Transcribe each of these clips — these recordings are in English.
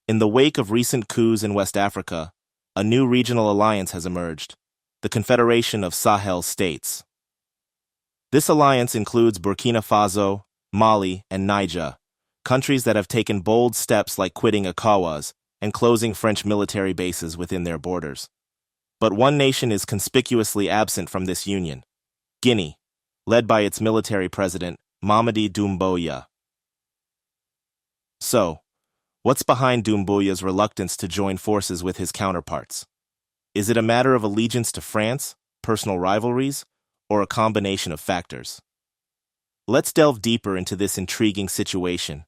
In the wake of recent coups in West Africa, a new regional alliance has emerged, the Confederation of Sahel States. This alliance includes Burkina Faso, Mali, and Niger, countries that have taken bold steps like quitting ECOWAS and closing French military bases within their borders. But one nation is conspicuously absent from this union: Guinea, led by its military president, Mamady Doumbouya. So, what's behind Doumbouya's reluctance to join forces with his counterparts? Is it a matter of allegiance to France, personal rivalries, or a combination of factors? Let's delve deeper into this intriguing situation.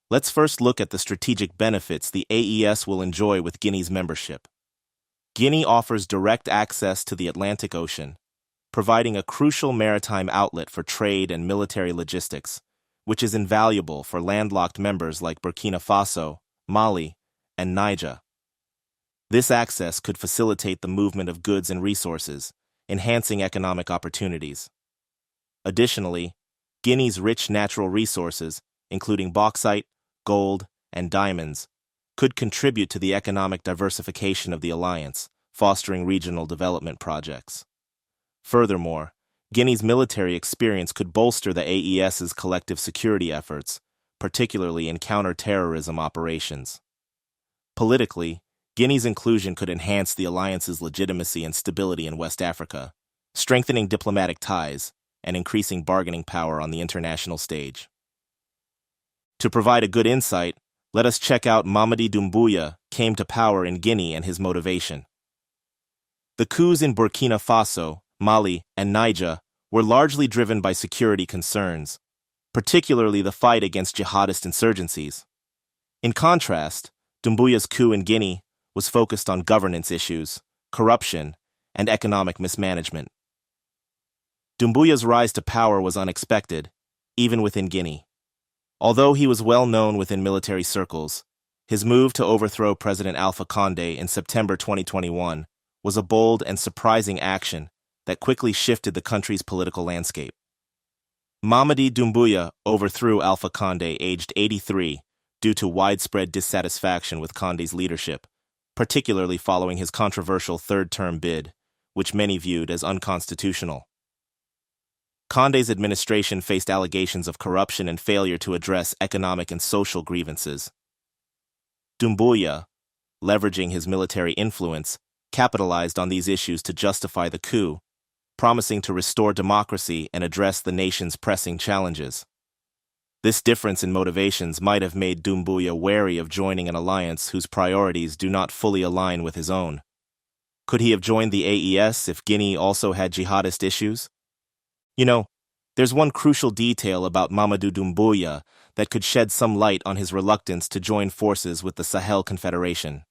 Let's first look at the strategic benefits the AES will enjoy with Guinea's membership. Guinea offers direct access to the Atlantic Ocean, providing a crucial maritime outlet for trade and military logistics, which is invaluable for landlocked members like Burkina Faso, Mali, and Niger. This access could facilitate the movement of goods and resources, enhancing economic opportunities. Additionally, Guinea's rich natural resources, including bauxite, gold, and diamonds, could contribute to the economic diversification of the alliance, fostering regional development projects. Furthermore, Guinea's military experience could bolster the AES's collective security efforts, particularly in counter-terrorism operations. Politically, Guinea's inclusion could enhance the alliance's legitimacy and stability in West Africa, strengthening diplomatic ties and increasing bargaining power on the international stage. To provide a good insight, let us check out Mamady Doumbouya came to power in Guinea and his motivation. The coups in Burkina Faso, Mali, and Niger were largely driven by security concerns, particularly the fight against jihadist insurgencies. In contrast, Doumbouya's coup in Guinea was focused on governance issues, corruption, and economic mismanagement. Doumbouya's rise to power was unexpected, even within Guinea. Although he was well known within military circles, his move to overthrow President Alpha Condé in September 2021 was a bold and surprising action that quickly shifted the country's political landscape. Mamady Doumbouya overthrew Alpha Condé aged 83 due to widespread dissatisfaction with Condé's leadership, particularly following his controversial third-term bid, which many viewed as unconstitutional. Condé's administration faced allegations of corruption and failure to address economic and social grievances. Doumbouya, leveraging his military influence, capitalized on these issues to justify the coup, promising to restore democracy and address the nation's pressing challenges. This difference in motivations might have made Doumbouya wary of joining an alliance whose priorities do not fully align with his own. Could he have joined the AES if Guinea also had jihadist issues? You know, there's one crucial detail about Mamady Doumbouya that could shed some light on his reluctance to join forces with the Sahel Confederation.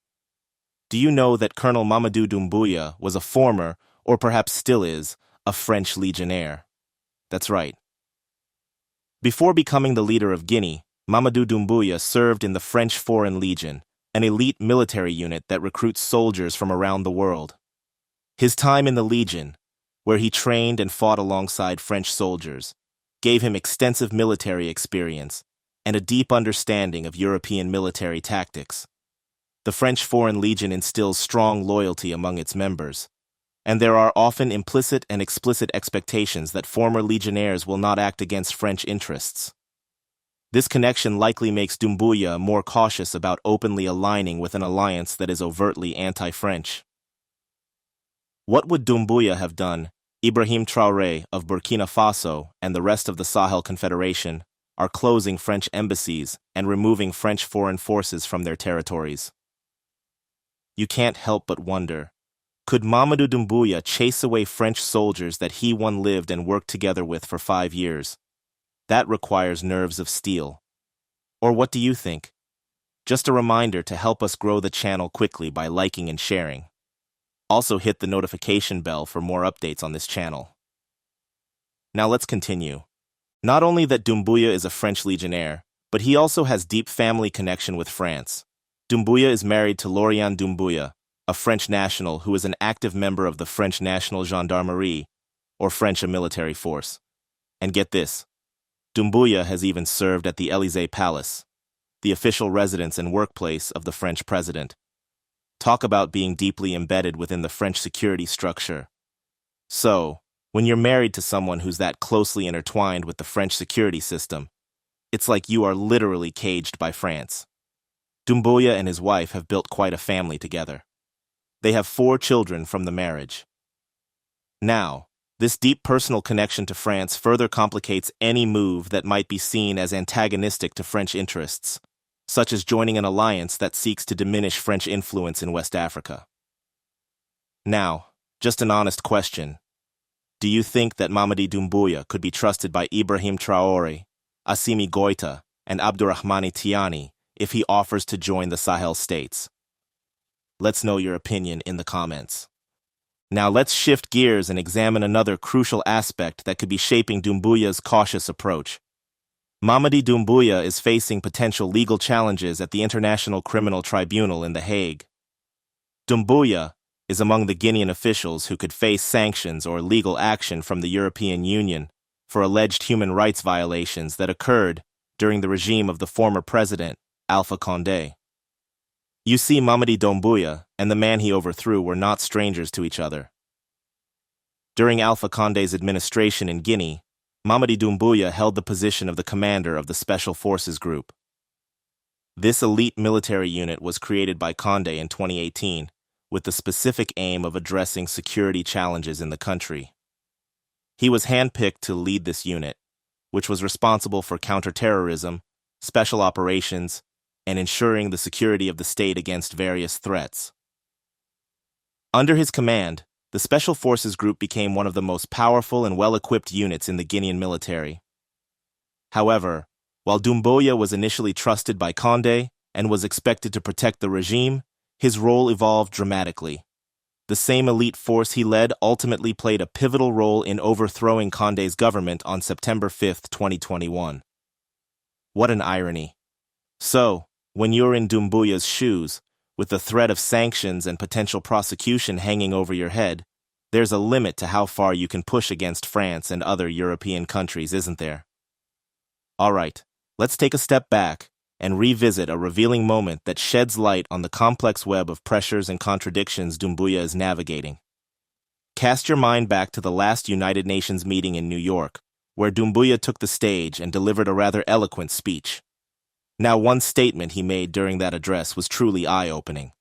Do you know that Colonel Mamady Doumbouya was a former, or perhaps still is, a French legionnaire? That's right. Before becoming the leader of Guinea, Mamady Doumbouya served in the French Foreign Legion, an elite military unit that recruits soldiers from around the world. His time in the Legion, where he trained and fought alongside French soldiers, gave him extensive military experience and a deep understanding of European military tactics. The French Foreign Legion instills strong loyalty among its members, and there are often implicit and explicit expectations that former legionnaires will not act against French interests. This connection likely makes Doumbouya more cautious about openly aligning with an alliance that is overtly anti-French. What would Doumbouya have done? Ibrahim Traore of Burkina Faso and the rest of the Sahel Confederation are closing French embassies and removing French foreign forces from their territories. You can't help but wonder, could Mamady Doumbouya chase away French soldiers that he once lived and worked together with for 5 years? That requires nerves of steel. Or what do you think? Just a reminder to help us grow the channel quickly by liking and sharing. Also hit the notification bell for more updates on this channel. Now let's continue. Not only that Doumbouya is a French legionnaire, but he also has deep family connection with France. Doumbouya is married to Lauriane Doumbouya, a French national who is an active member of the French National Gendarmerie, or French military force. And get this, Doumbouya has even served at the Élysée Palace. the official residence and workplace of the French president. Talk about being deeply embedded within the French security structure. So, when you're married to someone who's that closely intertwined with the French security system, it's like you are literally caged by France. Doumbouya and his wife have built quite a family together. They have 4 children from the marriage. Now, this deep personal connection to France further complicates any move that might be seen as antagonistic to French interests, such as joining an alliance that seeks to diminish French influence in West Africa. Now, just an honest question. Do you think that Mamady Doumbouya could be trusted by Ibrahim Traore, Assimi Goïta, and Abdourahmane Tiani if he offers to join the Sahel states? Let's know your opinion in the comments. Now let's shift gears and examine another crucial aspect that could be shaping Doumbouya's cautious approach. Mamady Doumbouya is facing potential legal challenges at the International Criminal Tribunal in The Hague. Doumbouya is among the Guinean officials who could face sanctions or legal action from the European Union for alleged human rights violations that occurred during the regime of the former president, Alpha Condé. You see, Mamady Doumbouya and the man he overthrew were not strangers to each other. During Alpha Condé's administration in Guinea, Mamady Doumbouya held the position of the commander of the Special Forces Group. This elite military unit was created by Condé in 2018 with the specific aim of addressing security challenges in the country. He was handpicked to lead this unit, which was responsible for counterterrorism, special operations, and ensuring the security of the state against various threats. Under his command, the Special Forces Group became one of the most powerful and well-equipped units in the Guinean military. However, while Doumbouya was initially trusted by Condé and was expected to protect the regime, his role evolved dramatically. The same elite force he led ultimately played a pivotal role in overthrowing Condé's government on September 5, 2021. What an irony. So, when you're in Doumbouya's shoes, with the threat of sanctions and potential prosecution hanging over your head, there's a limit to how far you can push against France and other European countries, isn't there? All right, let's take a step back and revisit a revealing moment that sheds light on the complex web of pressures and contradictions Doumbouya is navigating. Cast your mind back to the last United Nations meeting in New York, where Doumbouya took the stage and delivered a rather eloquent speech. Now, one statement he made during that address was truly eye-opening.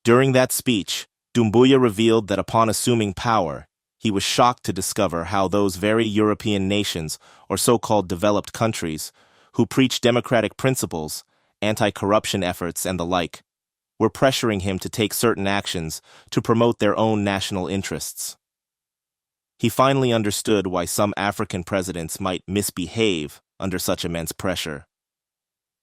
During that speech, Doumbouya revealed that upon assuming power, he was shocked to discover how those very European nations, or so-called developed countries, who preach democratic principles, anti-corruption efforts, and the like, were pressuring him to take certain actions to promote their own national interests. He finally understood why some African presidents might misbehave under such immense pressure.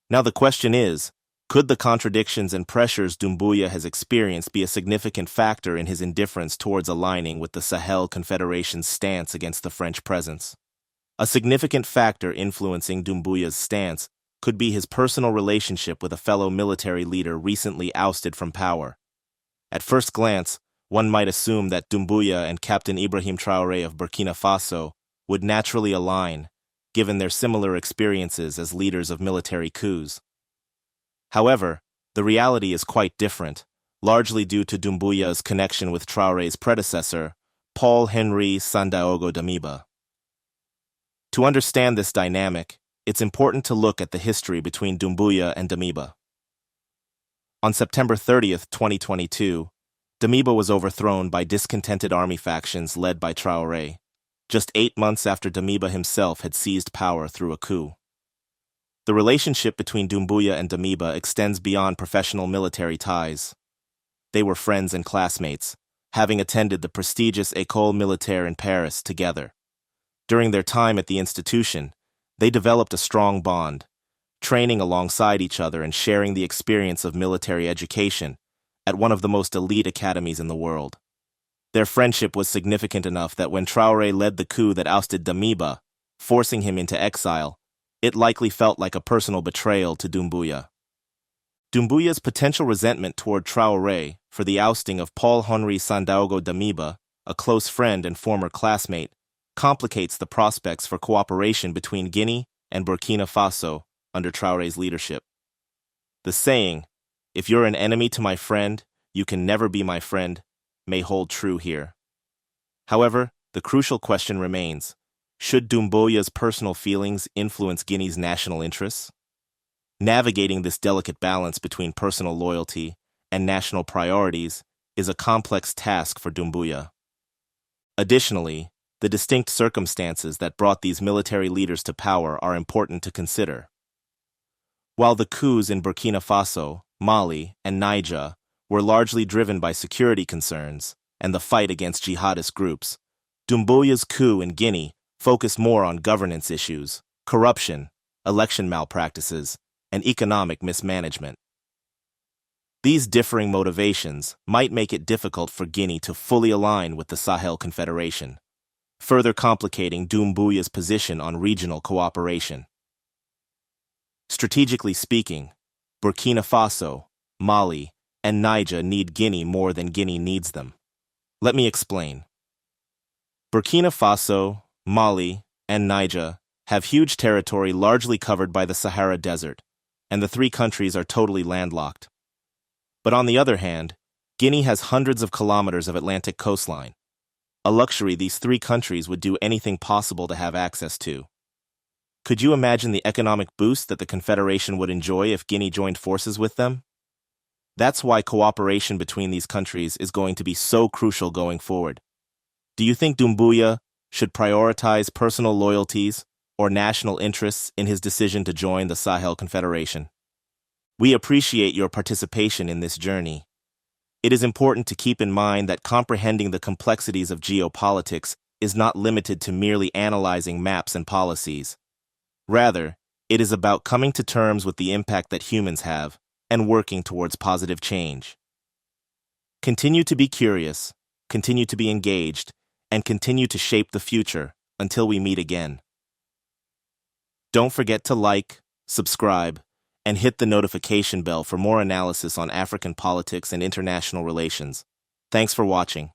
Now the question is, could the contradictions and pressures Doumbouya has experienced be a significant factor in his indifference towards aligning with the Sahel Confederation's stance against the French presence? A significant factor influencing Doumbouya's stance could be his personal relationship with a fellow military leader recently ousted from power. At first glance, one might assume that Doumbouya and Captain Ibrahim Traore of Burkina Faso would naturally align, given their similar experiences as leaders of military coups. However, the reality is quite different, largely due to Doumbouya's connection with Traore's predecessor, Paul-Henri Sandaogo Damiba. To understand this dynamic, it's important to look at the history between Doumbouya and Damiba. On September 30, 2022, Damiba was overthrown by discontented army factions led by Traore, just 8 months after Damiba himself had seized power through a coup. The relationship between Doumbouya and Damiba extends beyond professional military ties. They were friends and classmates, having attended the prestigious École Militaire in Paris together. During their time at the institution, they developed a strong bond, training alongside each other and sharing the experience of military education at one of the most elite academies in the world. Their friendship was significant enough that when Traore led the coup that ousted Damiba, forcing him into exile, it likely felt like a personal betrayal to Doumbouya. Doumbouya's potential resentment toward Traore for the ousting of Paul-Henri Sandaogo Damiba, a close friend and former classmate, complicates the prospects for cooperation between Guinea and Burkina Faso under Traore's leadership. The saying, "If you're an enemy to my friend, you can never be my friend," may hold true here. However, the crucial question remains, should Doumbouya's personal feelings influence Guinea's national interests? Navigating this delicate balance between personal loyalty and national priorities is a complex task for Doumbouya. Additionally, the distinct circumstances that brought these military leaders to power are important to consider. While the coups in Burkina Faso, Mali, and Niger were largely driven by security concerns and the fight against jihadist groups, Doumbouya's coup in Guinea focused more on governance issues, corruption, election malpractices, and economic mismanagement. These differing motivations might make it difficult for Guinea to fully align with the Sahel Confederation, further complicating Doumbouya's position on regional cooperation. Strategically speaking, Burkina Faso, Mali, and Niger need Guinea more than Guinea needs them. Let me explain. Burkina Faso, Mali, and Niger have huge territory largely covered by the Sahara Desert, and the three countries are totally landlocked. But on the other hand, Guinea has hundreds of kilometers of Atlantic coastline, a luxury these three countries would do anything possible to have access to. Could you imagine the economic boost that the Confederation would enjoy if Guinea joined forces with them? That's why cooperation between these countries is going to be so crucial going forward. Do you think Doumbouya should prioritize personal loyalties or national interests in his decision to join the Sahel Confederation? We appreciate your participation in this journey. It is important to keep in mind that comprehending the complexities of geopolitics is not limited to merely analyzing maps and policies. Rather, it is about coming to terms with the impact that humans have and working towards positive change. Continue to be curious, continue to be engaged, and continue to shape the future until we meet again. Don't forget to like, subscribe, and hit the notification bell for more analysis on African politics and international relations. Thanks for watching.